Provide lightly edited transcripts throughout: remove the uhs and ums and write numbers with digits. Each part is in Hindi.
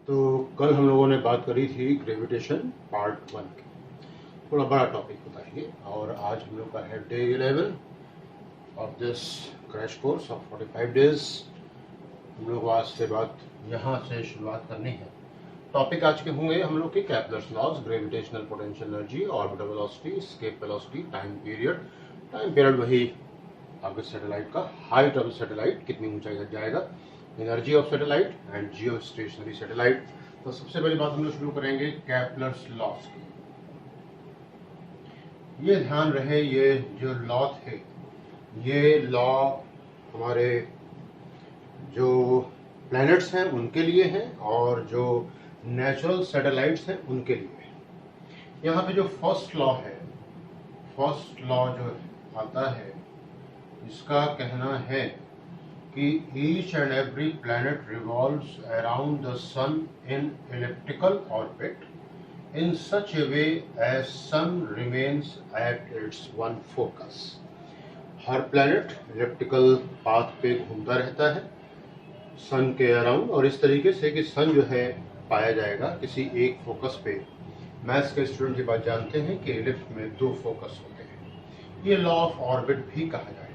तो कल हम लोगों ने बात करी थी ग्रेविटेशन पार्ट 1 की। थोड़ा बड़ा टॉपिक होता है ये, और आज हम लोग का है day 11 of this crash course of 45 days. हम लोग आज से बात यहाँ से शुरुआत करनी है। टॉपिक आज के होंगे हम लोग के Kepler's laws, gravitational potential energy, orbital velocity, escape velocity, time period. Time period वही आपके सैटेलाइट का, हाइट ऑफ सैटेलाइट कितनी ऊंचाई तक जाएगा, energy of satellite and Jio stationery satellite. तो सबसे पहली बात हम लोग शुरू करेंगे कैपलर्स लॉज की। ये ध्यान रहे, ये जो लॉ थे, ये लॉ हमारे जो प्लैनेट्स हैं उनके लिए हैं और जो नेचुरल सैटेलाइट्स हैं उनके लिए है। यहाँ पे जो फर्स्ट लॉ है, फर्स्ट लॉ जो आता है, इसका कहना है कि each and every planet revolves around the sun in elliptical orbit in such a way as sun remains at its one focus। Her planet elliptical path पे घूमता रहता है सन के अराउंड, और इस तरीके से कि सन जो है पाया जाएगा किसी एक फोकस पे। मैथ्स के स्टूडेंट की बात जानते हैं कि इलिप्स में दो फोकस होते हैं। ये लॉ ऑफ ऑर्बिट भी कहा जाता है।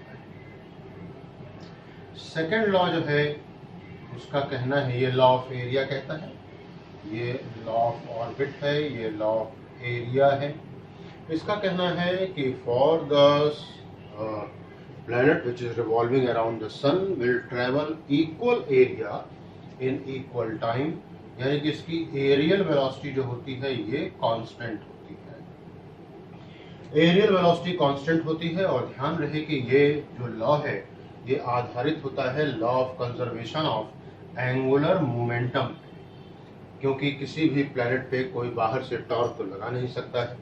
सेकेंड लॉ जो है उसका कहना है, ये लॉ ऑफ एरिया कहता है, ये लॉ ऑफ ऑर्बिट है, ये लॉ ऑफ एरिया है। इसका कहना है कि for the planet which is revolving around the sun will travel equal area in equal time, यानी कि इसकी एरियल वेलोसिटी जो होती है ये कांस्टेंट होती है। एरियल वेलोसिटी कांस्टेंट होती है, और ध्यान रहे कि ये जो लॉ है ये आधारित होता है law of conservation of angular momentum, क्योंकि किसी भी प्लैनेट पे कोई बाहर से टॉर्क तो लगा नहीं सकता है।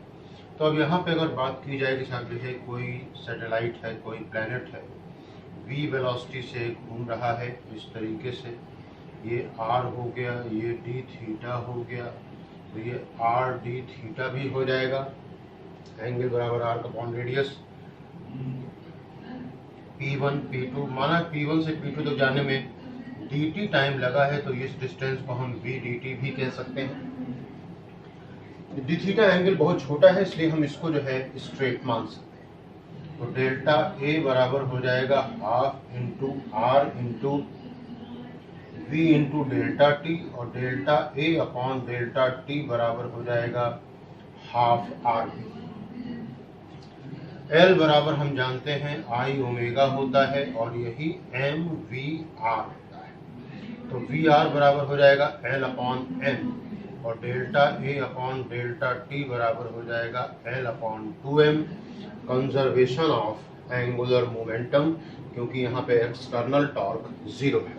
तो अब यहाँ पे अगर बात की जाए कि मान लीजिए कोई सैटेलाइट है, कोई प्लैनेट है, v वेलोसिटी से घूम रहा है इस तरीके से, ये r हो गया, ये d थीटा हो गया, तो ये r d थीटा भी हो जाएगा, एंगल बराबर r upon radius. p1 p2, माना p1 से p2 तक जाने में dt टाइम लगा है, तो इस डिस्टेंस को हम v dt भी कह सकते हैं। d थीटा एंगल बहुत छोटा है, इसलिए हम इसको जो है स्ट्रेट मान सकते हैं। तो डेल्टा a बराबर हो जाएगा half into r into v into delta t, और delta a upon delta t बराबर हो जाएगा हाफ r। L बराबर हम जानते हैं I ओमेगा होता है, और यही m v r, तो वी आर बराबर हो जाएगा एल अपॉन एम, और delta A upon delta T बराबर हो जाएगा L upon 2m, conservation of angular momentum, क्योंकि यहाँ पे एक्सटर्नल टॉर्क 0 है।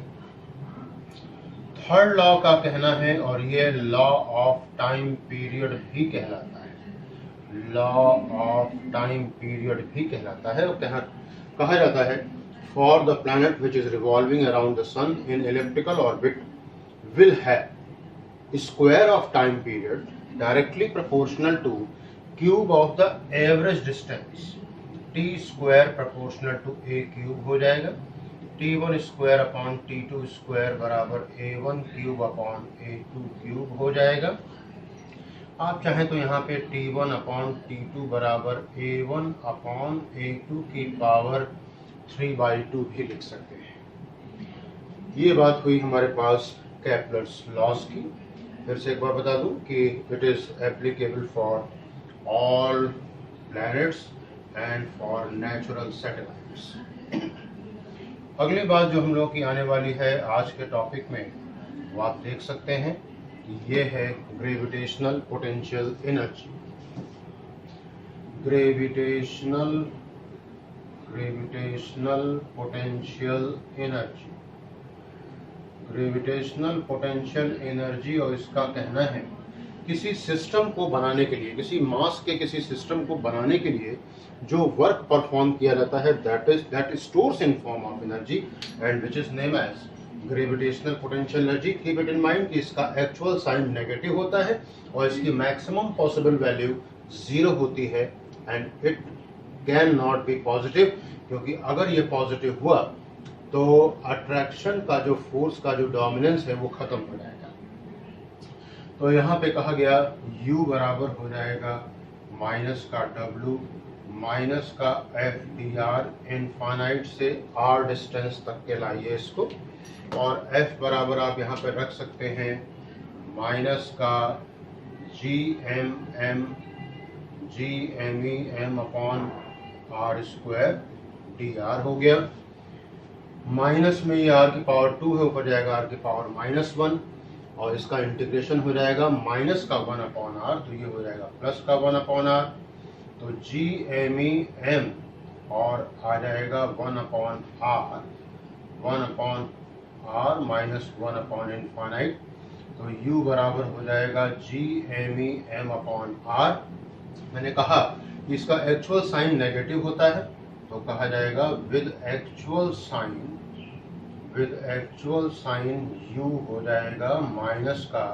थर्ड लॉ का कहना है, और ये लॉ ऑफ टाइम पीरियड भी कहलाता है, लॉ ऑफ टाइम पीरियड भी कहलाता है, और कहा जाता है for the planet which is revolving around the sun in elliptical orbit will have square of time period directly proportional to cube of the average distance, t square proportional to a cube हो जाएगा, t1 square upon t2 square बराबर a1 cube upon a2 cube हो जाएगा। आप चाहें तो यहाँ पे t1 upon t2 बराबर a1 upon a2 की पावर 3/2 भी लिख सकते हैं। ये बात हुई हमारे पास कैपलर्स लॉज की। फिर से एक बार बता दूं कि it is applicable for all planets and for natural satellites. अगली बात जो हम लोग की आने वाली है आज के टॉपिक में, वो आप देख सकते हैं कि ये है gravitational potential energy. Gravitational potential energy, gravitational potential energy, और इसका कहना है किसी सिस्टम को बनाने के लिए, किसी मास के किसी सिस्टम को बनाने के लिए जो वर्क परफॉर्म किया जाता है, that stores in form of energy and which is name as gravitational potential energy. Keep it in mind कि इसका एक्चुअल साइन नेगेटिव होता है और इसकी मैक्सिमम पॉसिबल वैल्यू 0 होती है, and it can not be positive, क्योंकि अगर ये पॉजिटिव हुआ तो अट्रैक्शन का जो फोर्स का जो डोमिनेंस है वो खत्म हो जाएगा। तो यहाँ पे कहा गया U बराबर हो जाएगा माइनस का W माइनस का एफ डी आर इनफाइनाइट से R डिस्टेंस तक के लाइए इसको, और F बराबर आप यहाँ पे रख सकते हैं माइनस का G M E M upon R square D R हो गया। माइनस में ये r की पावर 2 है, ऊपर जाएगा r की पावर -1, और इसका इंटीग्रेशन हो जाएगा माइनस का 1 अपॉन आर, तो ये हो जाएगा प्लस का 1 अपॉन आर। तो जी एम ई एम और आ जाएगा 1 upon R minus 1 upon infinite. तो u बराबर हो जाएगा G M E M upon R. मैंने कहा कि इसका एक्चुअल साइन नेगेटिव होता है, तो कहा जाएगा विद एक्चुअल साइन u हो जाएगा माइनस का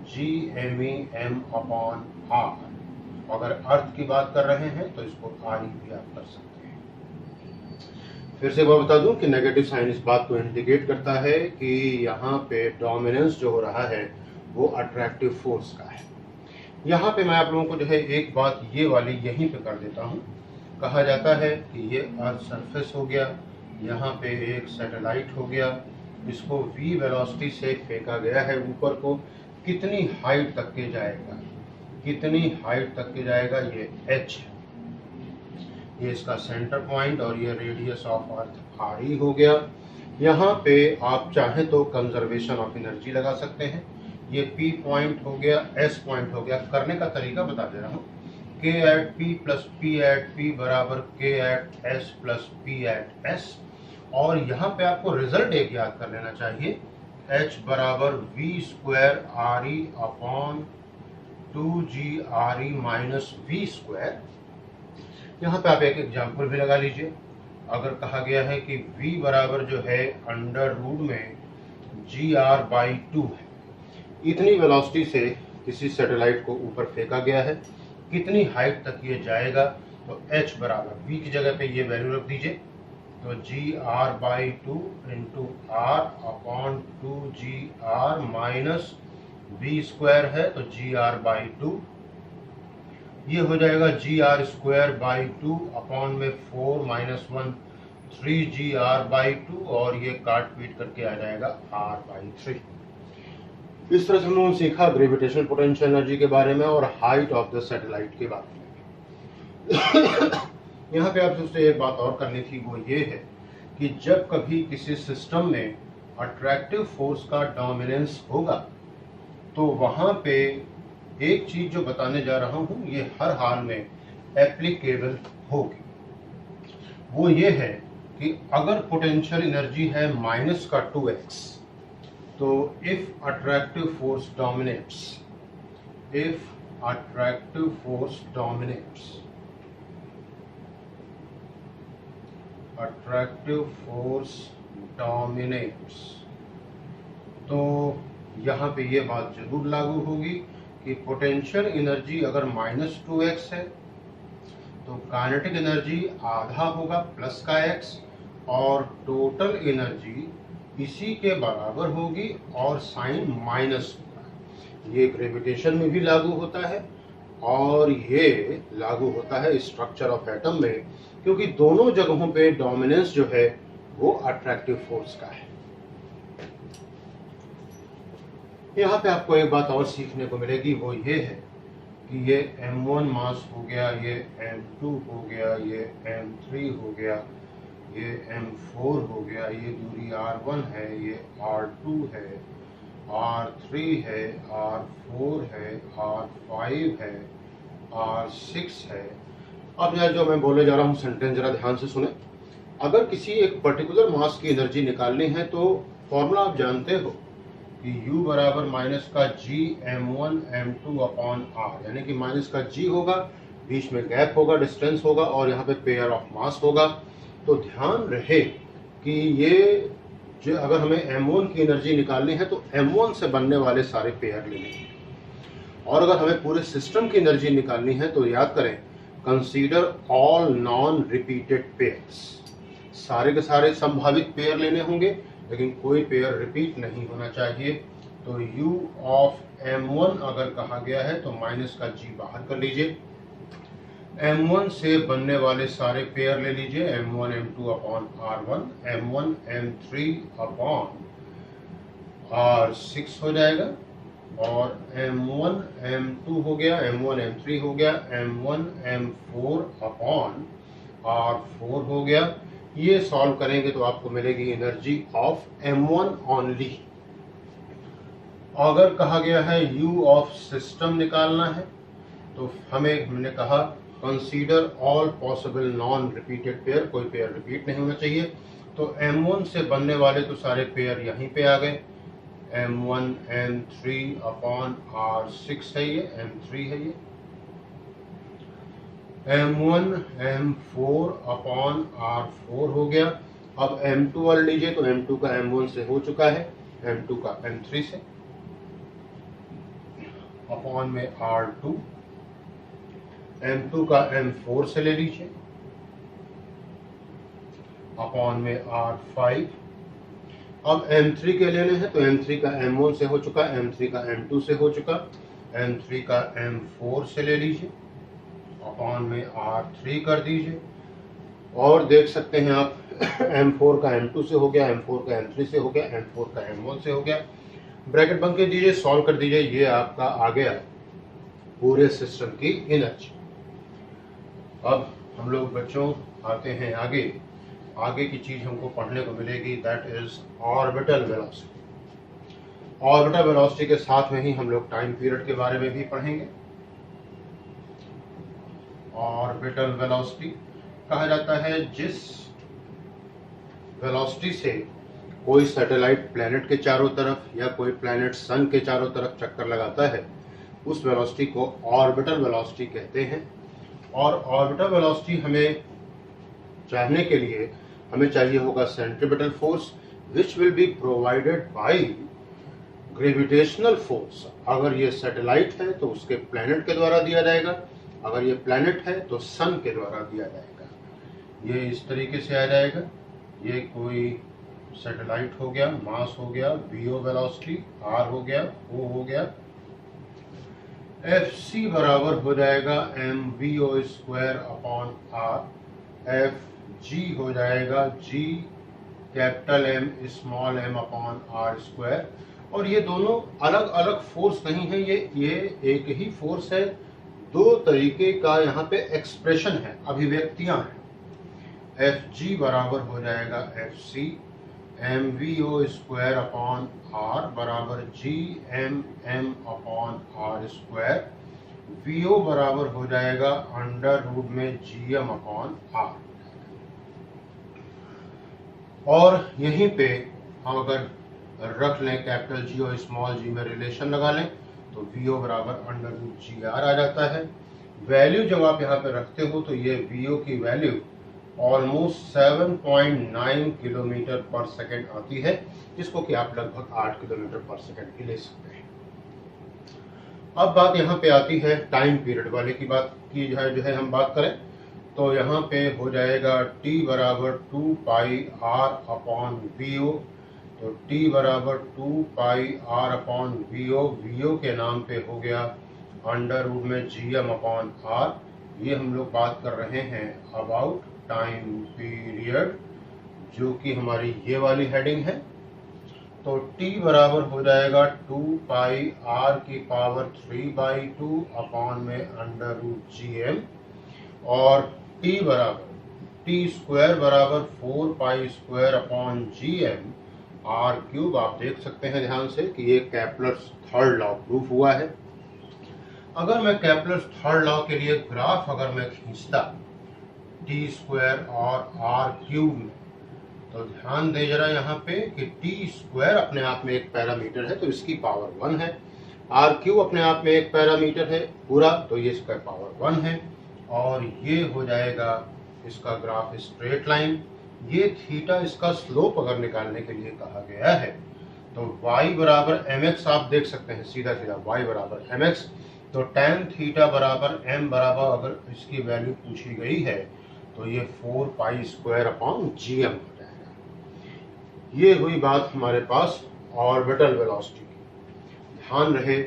G M E M upon R. अगर अर्थ की बात कर रहे हैं तो इसको आर भी आप कर सकते हैं। फिर से मैं बता दूं कि नेगेटिव साइन इस बात को इंडिकेट करता है कि यहाँ पे डोमिनेंस जो हो रहा है वो अट्रैक्टिव फोर्स का है। यहाँ पे मैं आप लोगों को जो है एक बात ये वाली यहीं पे कर देता हूँ। कहा जाता है कि ये अर्थ सरफेस हो गया, यहाँ पे एक सैटेलाइट हो गया, इसको v वेलोसिटी से फेंका गया है ऊपर को। कितनी हाइट तक के जाएगा, ये h है, ये इसका सेंटर पॉइंट, और ये radius of earth R E हो गया। यहाँ पे आप चाहें तो कंजर्वेशन ऑफ एनर्जी लगा सकते हैं। ये P पॉइंट हो गया, S पॉइंट हो गया। करने का तरीका बता दे रहा हूँ। K at P plus P at P बराबर K at S plus P at S, और यहाँ पे आपको रिजल्ट एक याद कर लेना चाहिए, H बराबर V square R E upon 2G R E minus V square. यहाँ पे आप एक एग्जाम्पल भी लगा लीजिए। अगर कहा गया है कि V बराबर जो है अंडर रूट में GR/2 है, इतनी वेलोसिटी से किसी सैटेलाइट को ऊपर फेंका गया है, कितनी हाइट तक ये जाएगा, तो h बराबर v की जगह पे ये वैल्यू रख दीजिए, तो GR/2 into R upon 2GR minus v square है, तो GR/2 ये हो जाएगा GR²/2 अपॉन में 4 माइनस 1 3GR/2, और ये काट पीट करके आ जाएगा R/3। इस तरह से हम लोगों ने सीखा ग्रेविटेशनल पोटेंशियल एनर्जी के बारे में और हाइट ऑफ द सैटेलाइट के बारे में। यहाँ पे आपसे एक बात और करनी थी, वो ये है कि जब कभी किसी सिस्टम में अट्रैक्टिव फोर्स का डोमिनेंस होगा, तो वहाँ पे एक चीज जो बताने जा रहा हूँ ये हर हाल में एप्लीकेबल होगी। वो ये है कि अगर पोटेंशियल एनर्जी है माइनस का 2x, तो इफ अट्रैक्टिव फोर्स डोमिनेट्स, तो यहाँ पे ये बात जरूर लागू होगी कि पोटेंशियल एनर्जी अगर -2x है, तो काइनेटिक एनर्जी आधा होगा प्लस का x, और टोटल एनर्जी इसी के बराबर होगी और साइन माइनस होगा। ये ग्रेविटेशन में भी लागू होता है और ये लागू होता है स्ट्रक्चर ऑफ एटम में, क्योंकि दोनों जगहों पे डोमिनेंस जो है वो अट्रैक्टिव फोर्स का है। यहाँ पे आपको एक बात और सीखने को मिलेगी, वो ये है कि ये m1 मास हो गया, ये m2 हो गया, ये m3 हो गया, ये m4 हो गया, ये दूरी r1 है, ये r2 है, r3 है, r4 है, r5 है, r6 है। अब यार जो मैं बोलने जा रहा हूँ सेंटेंस जरा ध्यान से सुने। अगर किसी एक पर्टिकुलर मास की एनर्जी निकालनी है तो फॉर्मूला आप जानते हो कि U बराबर माइनस का G m1 m2 upon r, यानी कि माइनस का G होगा, बीच में गैप होगा, डिस्टेंस होगा, और यहाँ पे पेयर ऑफ मास होगा। तो ध्यान रहे कि ये जो अगर हमें m1 की एनर्जी निकालनी है तो m1 से बनने वाले सारे पेयर लेने हैं, और अगर हमें पूरे सिस्टम की एनर्जी निकालनी है तो याद करें consider all non repeated pairs. सारे के सारे संभावित पेयर लेने होंगे, लेकिन कोई पेयर रिपीट नहीं होना चाहिए। तो u ऑफ m1 अगर कहा गया है तो माइनस का g बाहर कर लीजिए। m1 से बनने वाले सारे पेयर ले लीजिए, m1 m2 upon r1, m1 m3 upon r6 हो जाएगा, और m1 m2 हो गया, m1 m3 हो गया, m1 m4 अपॉन r4 हो गया। ये सॉल्व करेंगे तो आपको मिलेगी एनर्जी ऑफ m1 ओनली। अगर कहा गया है u ऑफ सिस्टम निकालना है तो हमने कहा consider all possible non repeated pair, कोई पेयर रिपीट नहीं होना चाहिए। तो m1 से बनने वाले तो सारे पेयर यहीं पे आ गए, m1 m3 अपॉन r6 है, ये m3 है, ये m1 m4 अपॉन r4 हो गया। अब m2 वाला लीजिए तो m2 का m1 से हो चुका है, m2 का m3 से, अपॉन में r2, m2 का m4 से ले लीजिए, अपॉन में r5। अब m3 के लेने हैं तो m3 का m1 से हो चुका, m3 का m2 से हो चुका, m3 का m4 से ले लीजिए, अपॉन में r3 कर दीजिए। और देख सकते हैं आप m4 का m2 से हो गया, m4 का m3 से हो गया, m4 का m1 से हो गया। ब्रैकेट बंद कर दीजिए, सॉल्व कर दीजिए, ये आपका आ गया पूरे सिस्टम की एनर्जी। अब हम लोग बच्चों आते हैं आगे की चीज हमको पढ़ने को मिलेगी, that is orbital velocity. Orbital velocity के साथ में ही हम लोग टाइम पीरियड के बारे में भी पढ़ेंगे। ऑर्बिटल वेलोसिटी कहा जाता है जिस वेलोसिटी से कोई सैटेलाइट प्लैनेट के चारों तरफ या कोई प्लैनेट सन के चारों तरफ चक्कर लगाता है, उस वेलोसिटी को ऑर्बिटल वेलोसिटी कहते हैं। और ऑर्बिटल वेलोसिटी हमें जानने के लिए हमें चाहिए होगा centripetal force, which will be provided by gravitational force. अगर ये सैटेलाइट है तो उसके प्लैनेट के द्वारा दिया जाएगा, अगर ये प्लैनेट है तो सन के द्वारा दिया जाएगा। ये इस तरीके से आ जाएगा, ये कोई सैटेलाइट हो गया, मास हो गया, vo वेलोसिटी, r हो गया, o हो गया, fc बराबर हो जाएगा mvo square upon r, fg हो जाएगा g capital M small m upon r square. और ये दोनों अलग अलग फोर्स नहीं है, ये एक ही फोर्स है, दो तरीके का यहाँ पे एक्सप्रेशन है, अभिव्यक्तियां हैं। fg बराबर हो जाएगा fc mvo square upon r बराबर gmm upon r square, vo बराबर हो जाएगा अंडर रूट में gm अपॉन r। और यहीं पे हम अगर रख लें कैपिटल G और स्मॉल g में रिलेशन लगा लें तो vo बराबर अंडर रूट जी आर आ जाता है। वैल्यू जब आप यहाँ पे रखते हो तो ये vo की वैल्यू ऑलमोस्ट 7.9 किलोमीटर पर सेकेंड आती है, जिसको कि आप लगभग 8 किलोमीटर पर सेकेंड भी ले सकते हैं। अब बात यहाँ पे आती है टाइम पीरियड वाले की बात की जो है हम बात करें तो यहाँ पे हो जाएगा t बराबर 2 पाई r अपॉन vo। तो t बराबर 2 पाई r अपॉन vo के नाम पे हो गया अंडर रूट में gm अपॉन r। ये हम लोग बात कर रहे हैं अबाउट टाइम पीरियड, जो कि हमारी ये वाली हेडिंग है। तो t बराबर हो जाएगा 2 पाई r की पावर 3/2 अपॉन में अंडर रूट gm, और t स्क्वायर बराबर 4 pi square upon gm r cube. आप देख सकते हैं ध्यान से कि ये केप्लर्स थर्ड लॉ प्रूफ हुआ है। अगर मैं केप्लर्स थर्ड लॉ के लिए ग्राफ अगर मैं खींचता t स्क्वायर और r क्यूब में, तो ध्यान दे जरा यहाँ पे कि t स्क्वायर अपने आप में एक पैरामीटर है तो इसकी पावर 1 है, r क्यूब अपने आप में एक पैरामीटर है पूरा तो ये इसका पावर 1 है, और ये हो जाएगा इसका ग्राफ स्ट्रेट लाइन। ये थीटा इसका स्लोप अगर निकालने के लिए कहा गया है तो y बराबर mx आप देख सकते हैं, सीधा सीधा y बराबर mx। तो tan थीटा बराबर m बराबर अगर इसकी वैल्यू पूछी गई है तो ये 4 पाई स्क्वायर अपॉन gm हो जाएगा। ये हुई बात हमारे पास ऑर्बिटल वेलोसिटी की। ध्यान रहे,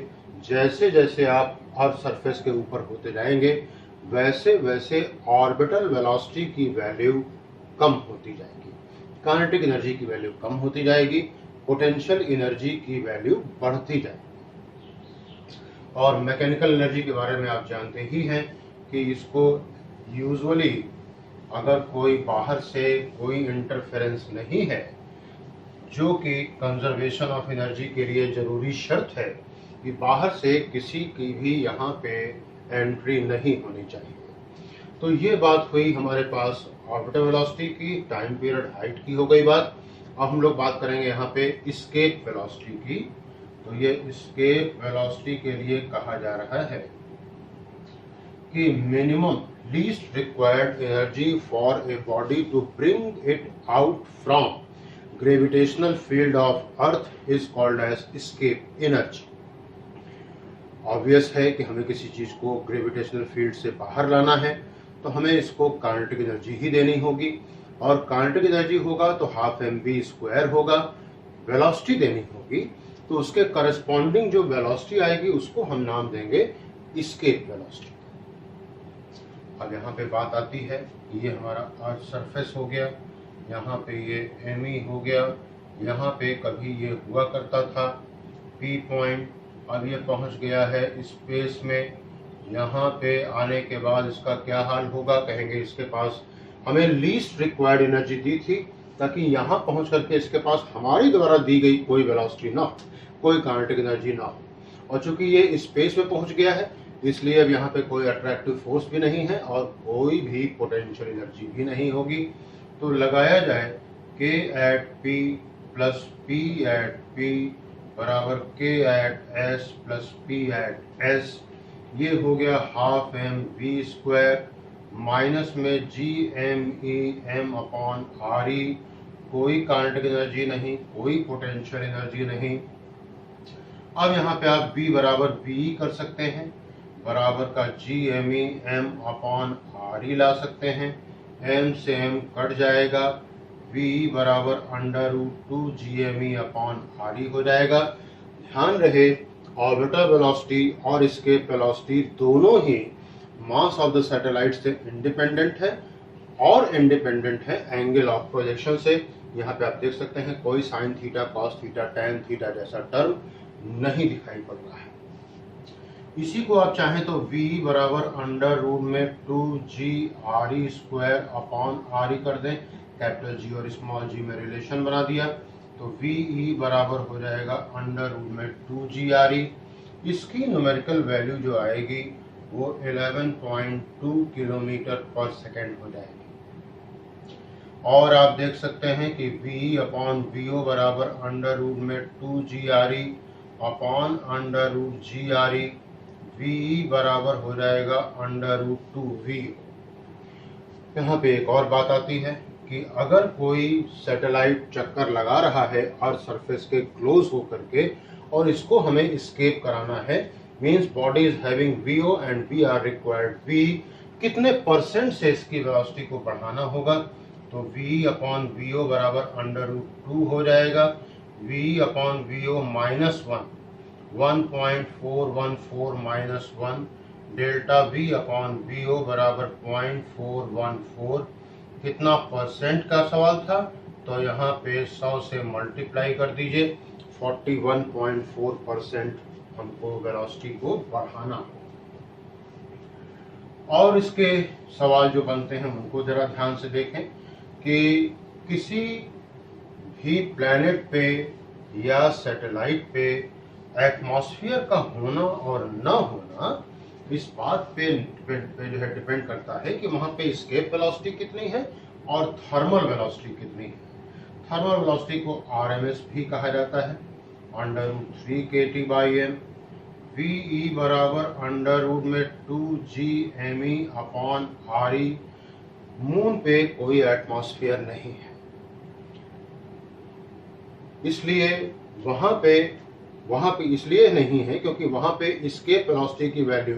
जैसे जैसे आप अर्थ सरफेस के ऊपर होते जाएंगे वैसे वैसे ऑर्बिटल वेलोसिटी की वैल्यू कम होती जाएगी, काइनेटिक एनर्जी की वैल्यू कम होती जाएगी, पोटेंशियल एनर्जी की वैल्यू बढ़ती जाएगी। और मैकेनिकल एनर्जी के बारे में आप जानते ही हैं कि इसको यूजुअली अगर कोई बाहर से कोई इंटरफेरेंस नहीं है, जो कि कंजर्वेशन ऑफ एनर्जी के लिए जरूरी शर्त है कि बाहर से किसी की भी यहाँ पे एंट्री नहीं होनी चाहिए। तो ये बात हुई हमारे पास ऑर्बिटल वेलोसिटी की, टाइम पीरियड, हाइट की हो गई बात। अब हम लोग बात करेंगे यहाँ पे एस्केप वेलोसिटी की। तो ये एस्केप वेलोसिटी के लिए कहा जा रहा है कि minimum least required energy for a body to bring it out from gravitational field of earth is called as escape energy. Obvious है कि हमें किसी चीज को ग्रेविटेशनल फील्ड से बाहर लाना है तो हमें इसको काइनेटिक एनर्जी ही देनी होगी, और काइनेटिक एनर्जी होगा तो हाफ mv² होगा, वेलोसिटी देनी होगी तो उसके करस्पॉन्डिंग जो वेलोसिटी आएगी उसको हम नाम देंगे एस्केप वेलोसिटी। अब यहाँ पे बात आती है कि ये हमारा अर्थ सरफेस हो गया, यहाँ पे ये me हो गया, यहाँ पे कभी ये हुआ करता था P पॉइंट, अब ये पहुँच गया है स्पेस में। यहाँ पे आने के बाद इसका क्या हाल होगा, कहेंगे इसके पास हमें लीस्ट रिक्वायर्ड एनर्जी दी थी ताकि यहाँ पहुँच करके इसके पास हमारी द्वारा दी गई कोई वेलोसिटी ना हो, कोई काइनेटिक एनर्जी ना हो। और चूंकि ये स्पेस में पहुँच गया है इसलिए अब यहाँ पे कोई अट्रैक्टिव फोर्स भी नहीं है और कोई भी पोटेंशियल एनर्जी भी नहीं होगी। तो लगाया जाए k at p plus p at p बराबर k at s plus p at s, ये हो गया हाफ mv² माइनस में gmem/re, कोई काइनेटिक एनर्जी नहीं, कोई पोटेंशियल एनर्जी नहीं। अब यहाँ पे आप b बराबर be कर सकते हैं, बराबर का gmem/re ला सकते हैं, m से m कट जाएगा, v बराबर √2 gme/re हो जाएगा। ध्यान रहे ऑर्बिटल वेलोसिटी और एस्केप वेलोसिटी दोनों ही मास ऑफ द सैटेलाइट से इंडिपेंडेंट है और इंडिपेंडेंट है एंगल ऑफ प्रोजेक्शन से। यहाँ पे आप देख सकते हैं कोई sine theta, cos theta, tan theta जैसा टर्म नहीं दिखाई पड़ रहा है। इसी को आप चाहें तो v बराबर √2g_re² कर दें, कैपिटल G और स्मॉल g में रिलेशन बना दिया तो VE बराबर हो जाएगा √2gre। इसकी न्यूमेरिकल वैल्यू जो आएगी वो 11.2 किलोमीटर पर सेकेंड हो जाएगी। और आप देख सकते हैं कि VE/VO बराबर √2gre/√gre, VE बराबर हो जाएगा √2v। यहाँ पे एक और बात आती है कि अगर कोई सैटेलाइट चक्कर लगा रहा है अर्थ सरफेस के क्लोज होकर के और इसको हमें एस्केप कराना है, means body is having VO and we are required V, कितने परसेंट से इसकी वेलोसिटी को बढ़ाना होगा, तो VE/VO बराबर √2 हो जाएगा, VE/VO -1 1.414 -1, डेल्टा V/VO बराबर 0.414। कितना परसेंट का सवाल था, तो यहाँ पे 100 से मल्टीप्लाई कर दीजिए, 41.4% हमको वेलोसिटी को बढ़ाना हो। और इसके सवाल जो बनते हैं उनको जरा ध्यान से देखें कि किसी भी प्लैनेट पे या सैटेलाइट पे एटमॉस्फेयर का होना और न होना इस बात पे जो है डिपेंड करता है कि वहाँ पे एस्केप वेलोसिटी कितनी है और थर्मल वेलोसिटी कितनी है। थर्मल वेलोसिटी को RMS भी कहा जाता है, √3 kT/m। VE बराबर √2gme/re। मून पे कोई एटमॉस्फेयर नहीं है, इसलिए वहाँ पे इसलिए नहीं है क्योंकि वहाँ पे एस्केप वेलोसिटी की वैल्यू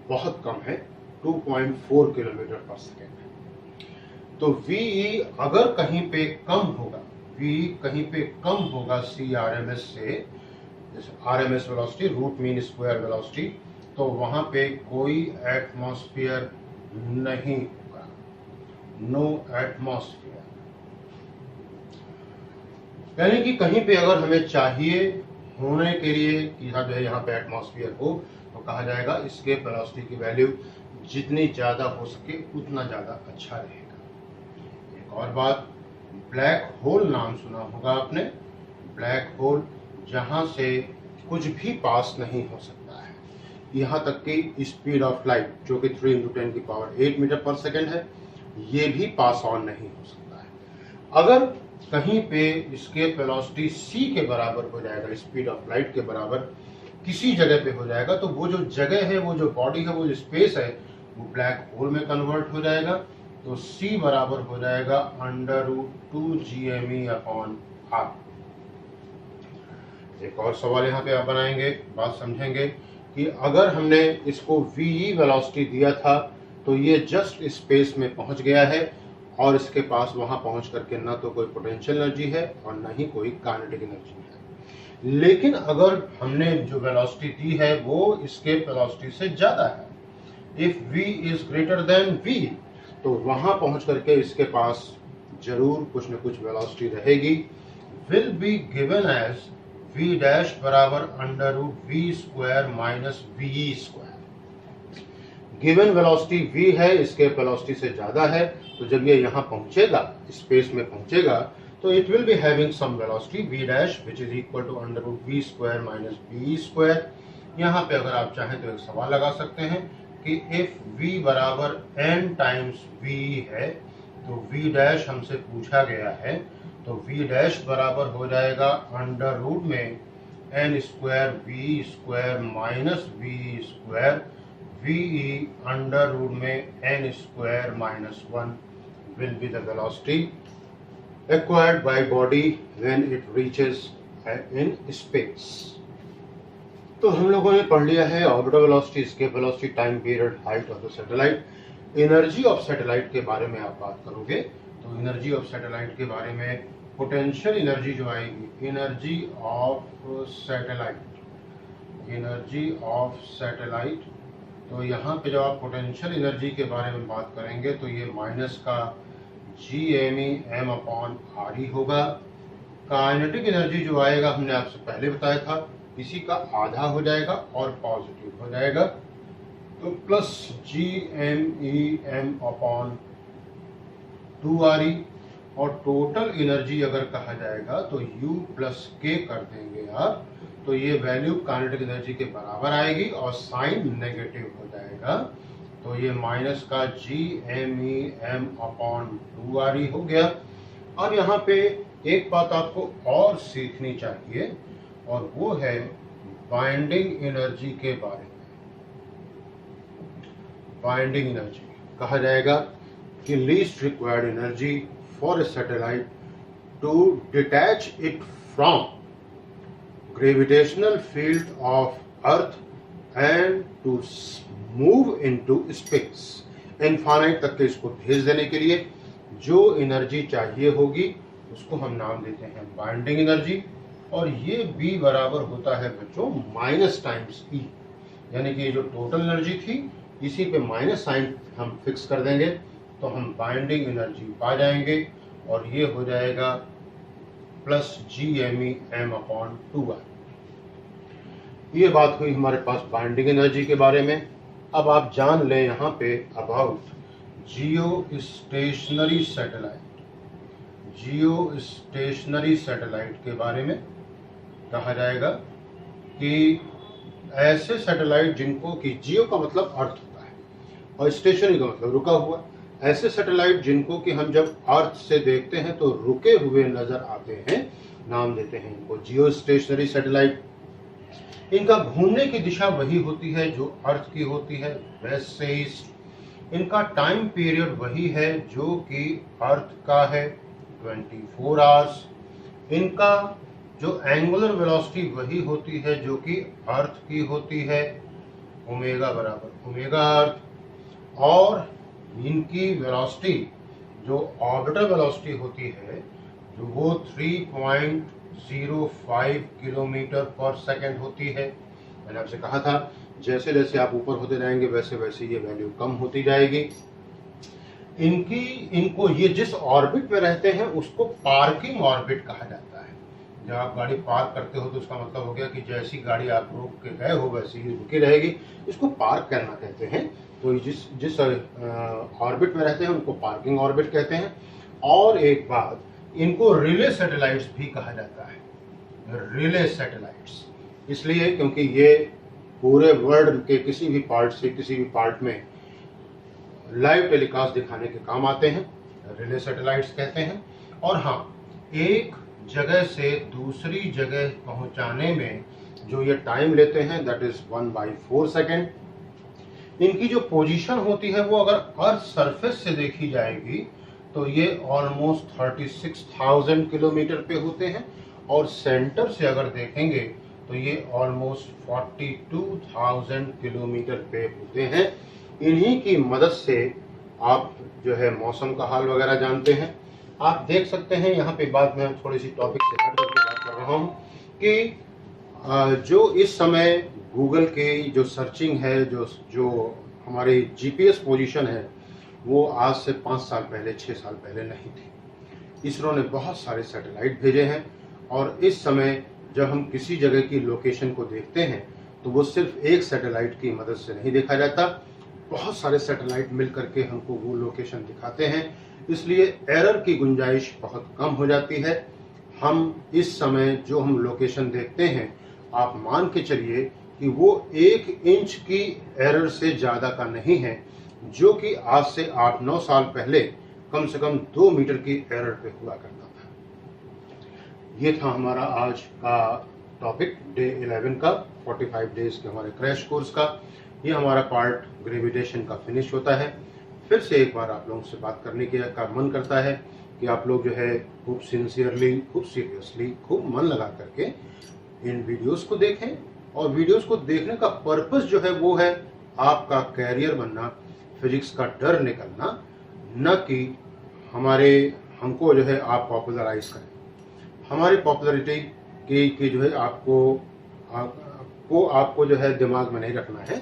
बहुत कम है, 2.4 किलोमीटर पर सेकेंड है। तो VE अगर कहीं पे कम होगा, VE कहीं पे कम होगा CRMS से, RMS velocity, root mean square velocity, तो वहां पे कोई एटमॉस्फेयर नहीं होगा, नो एटमॉस्फेयर। यानी कि कहीं पे अगर हमें चाहिए होने के लिए कि जो है यहाँ पे एटमॉस्फेयर हो, तो कहा जाएगा एस्केप वेलोसिटी की वैल्यू जितनी ज़्यादा हो सके उतना ज़्यादा अच्छा रहेगा। एक और बात, ब्लैक होल नाम सुना होगा आपने। ब्लैक होल जहाँ से कुछ भी पास नहीं हो सकता है, यहाँ तक कि स्पीड ऑफ लाइट जो कि 3 × 10⁸ मीटर पर सेकेंड है, ये भी पास ऑन नहीं हो सकता है। अगर कहीं पे एस्केप वेलोसिटी c के बराबर हो जाएगा, स्पीड ऑफ लाइट के बराबर किसी जगह पे हो जाएगा, तो वो जो जगह है, वो जो बॉडी है, वो जो स्पेस है, वो ब्लैक होल में कन्वर्ट हो जाएगा। तो c बराबर हो जाएगा √2gme/r। एक और सवाल यहाँ पे आप बनाएंगे, बात समझेंगे कि अगर हमने इसको ve वेलोसिटी दिया था, तो ये जस्ट स्पेस में पहुंच गया है और इसके पास वहां पहुंच करके ना तो कोई पोटेंशियल एनर्जी है और ना ही कोई काइनेटिक एनर्जी है। लेकिन अगर हमने जो वेलोसिटी दी है वो एस्केप वेलोसिटी से ज्यादा है, if v is greater than v, तो वहां पहुंच करके इसके पास जरूर कुछ न कुछ वेलोसिटी रहेगी। Will be given as v dash बराबर √v² - ve²। Given velocity v है, इसके वेलोसिटी से ज्यादा है, तो जब ये यहाँ पहुंचेगा, स्पेस में पहुंचेगा, तो it will be having some velocity v dash which is equal to √v² - ve²। यहाँ पे अगर आप चाहें तो एक सवाल लगा सकते हैं कि इफ v बराबर n टाइम्स v है, तो v डैश हमसे पूछा गया है, तो v डैश बराबर हो जाएगा √ में n² v² - ve², ve √ में n² - 1 will be the velocity acquired by body when it reaches in space। तो हम लोगों ने पढ़ लिया है orbital velocity, escape velocity, time period, height of the satellite. Energy of satellite के बारे में आप बात करोगे, तो एनर्जी ऑफ सैटेलाइट के बारे में पोटेंशियल एनर्जी जो आएगी, एनर्जी ऑफ सैटेलाइट, तो यहाँ पे जब आप पोटेंशियल एनर्जी के बारे में बात करेंगे तो ये माइनस का Gme/m/r होगा। काइनेटिक एनर्जी जो आएगा, हमने आपसे पहले बताया था, इसी का आधा हो जाएगा और पॉजिटिव हो जाएगा, तो प्लस Gme/m/2re। और टोटल एनर्जी अगर कहा जाएगा तो U + k कर देंगे आप, तो ये वैल्यू काइनेटिक एनर्जी के बराबर आएगी और साइन नेगेटिव हो जाएगा, तो ये माइनस का Gme/m/2re हो गया। अब यहाँ पे एक बात आपको और सीखनी चाहिए, और वो है बाइंडिंग एनर्जी के बारे में। बाइंडिंग एनर्जी कहा जाएगा कि least required energy for a satellite to detach it from gravitational field of earth and to move into space. Infinite तक के इसको भेज देने के लिए जो एनर्जी चाहिए होगी उसको हम नाम देते हैं बाइंडिंग एनर्जी। और ये B बराबर होता है बच्चों माइनस टाइम्स E, यानी कि जो टोटल एनर्जी थी इसी पे माइनस साइन हम फिक्स कर देंगे, तो हम बाइंडिंग एनर्जी पा जाएंगे, और ये हो जाएगा प्लस Gme/m/2r। ये बात हुई हमारे पास बाइंडिंग एनर्जी के बारे में। अब आप जान लें यहाँ पे अबाउट जियो स्टेशनरी सैटेलाइट के बारे में। कहा जाएगा कि ऐसे सैटेलाइट जिनको कि जियो का मतलब अर्थ होता है और स्टेशनरी का मतलब रुका हुआ, ऐसे सैटेलाइट जिनको कि हम जब अर्थ से देखते हैं तो रुके हुए नजर आते हैं, नाम देते हैं इनको जियो स्टेशनरी सैटेलाइट। इनका घूमने की दिशा वही होती है जो अर्थ की होती है, वेस्ट से ईस्ट। इनका टाइम पीरियड वही है जो कि अर्थ का है, 24 आवर्स। इनका जो एंगुलर वेलोसिटी वही होती है जो कि अर्थ की होती है, ओमेगा बराबर ओमेगा अर्थ। और इनकी वेलोसिटी जो ऑर्बिटल वेलोसिटी होती है, जो वो 3.2 0.05 किलोमीटर पर सेकेंड होती है। मैंने आपसे कहा था जैसे जैसे आप ऊपर होते जाएंगे वैसे वैसे ये वैल्यू कम होती जाएगी। इनको ये जिस ऑर्बिट में रहते हैं उसको पार्किंग ऑर्बिट कहा जाता है। जब आप गाड़ी पार्क करते हो तो उसका मतलब हो गया कि जैसी गाड़ी आप रोक के गए हो वैसी ही रुकी रहेगी, इसको पार्क करना कहते हैं। तो जिस जिस ऑर्बिट में रहते हैं उनको पार्किंग ऑर्बिट कहते हैं। और एक बात, इनको रिले सैटेलाइट्स भी कहा जाता है, रिले सैटेलाइट्स, इसलिए क्योंकि ये पूरे वर्ल्ड के किसी भी पार्ट से किसी भी पार्ट में लाइव टेलीकास्ट दिखाने के काम आते हैं, रिले सैटेलाइट्स कहते हैं। और हाँ, एक जगह से दूसरी जगह पहुंचाने में जो ये टाइम लेते हैं दैट इज 1/4 सेकेंड। इनकी जो पोजीशन होती है वो अगर अर्थ सरफेस से देखी जाएगी तो ये ऑलमोस्ट 36,000 किलोमीटर पे होते हैं, और सेंटर से अगर देखेंगे तो ये ऑलमोस्ट 42,000 किलोमीटर पे होते हैं। इन्हीं की मदद से आप जो है मौसम का हाल वगैरह जानते हैं। आप देख सकते हैं यहाँ पे बात मैं थोड़ी सी टॉपिक से हट करके बात कर रहा हूँ कि जो इस समय गूगल की जो सर्चिंग है, जो हमारी जीपीएस पोजीशन है, वो आज से 5 साल पहले 6 साल पहले नहीं थी। इसरो ने बहुत सारे सैटेलाइट भेजे हैं, और इस समय जब हम किसी जगह की लोकेशन को देखते हैं तो वो सिर्फ एक सैटेलाइट की मदद से नहीं देखा जाता, बहुत सारे सैटेलाइट मिल करके हमको वो लोकेशन दिखाते हैं, इसलिए एरर की गुंजाइश बहुत कम हो जाती है। हम इस समय जो हम लोकेशन देखते हैं, आप मान के चलिए कि वो 1 इंच की एरर से ज़्यादा का नहीं है, जो कि आज से 8-9 साल पहले कम से कम 2 मीटर की एरर पे हुआ करता था। ये था हमारा आज का टॉपिक डे 11 का, 45 डेज के हमारे क्रैश कोर्स का। ये हमारा पार्ट ग्रेविटेशन का फिनिश होता है। फिर से एक बार आप लोगों से बात करने का मन करता है कि आप लोग जो है खूब सिंसियरली, खूब सीरियसली, खूब मन लगा करके इन वीडियोस को देखें। और वीडियोस को देखने का पर्पस जो है वो है आपका कैरियर बनना, फिजिक्स का डर निकलना, न कि हमको जो है आप पॉपुलराइज करें। हमारी पॉपुलरिटी की जो है आपको जो है दिमाग में नहीं रखना है,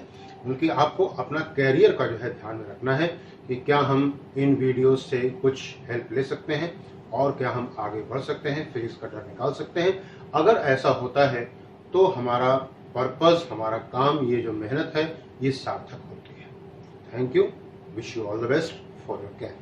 बल्कि आपको अपना कैरियर का जो है ध्यान में रखना है कि क्या हम इन वीडियोस से कुछ हेल्प ले सकते हैं और क्या हम आगे बढ़ सकते हैं, फिजिक्स का डर निकाल सकते हैं। अगर ऐसा होता है तो हमारा पर्पस, हमारा काम, ये जो मेहनत है ये सार्थक होती है। Thank you, wish you all the best for your care.